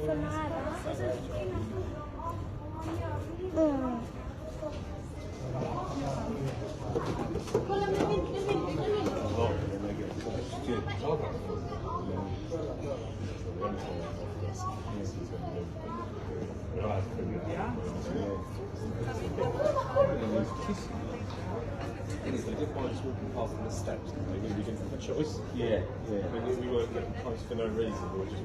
They did find us walking past the steps, and we didn't have a choice. Yeah. We weren't getting close for no reason. We were just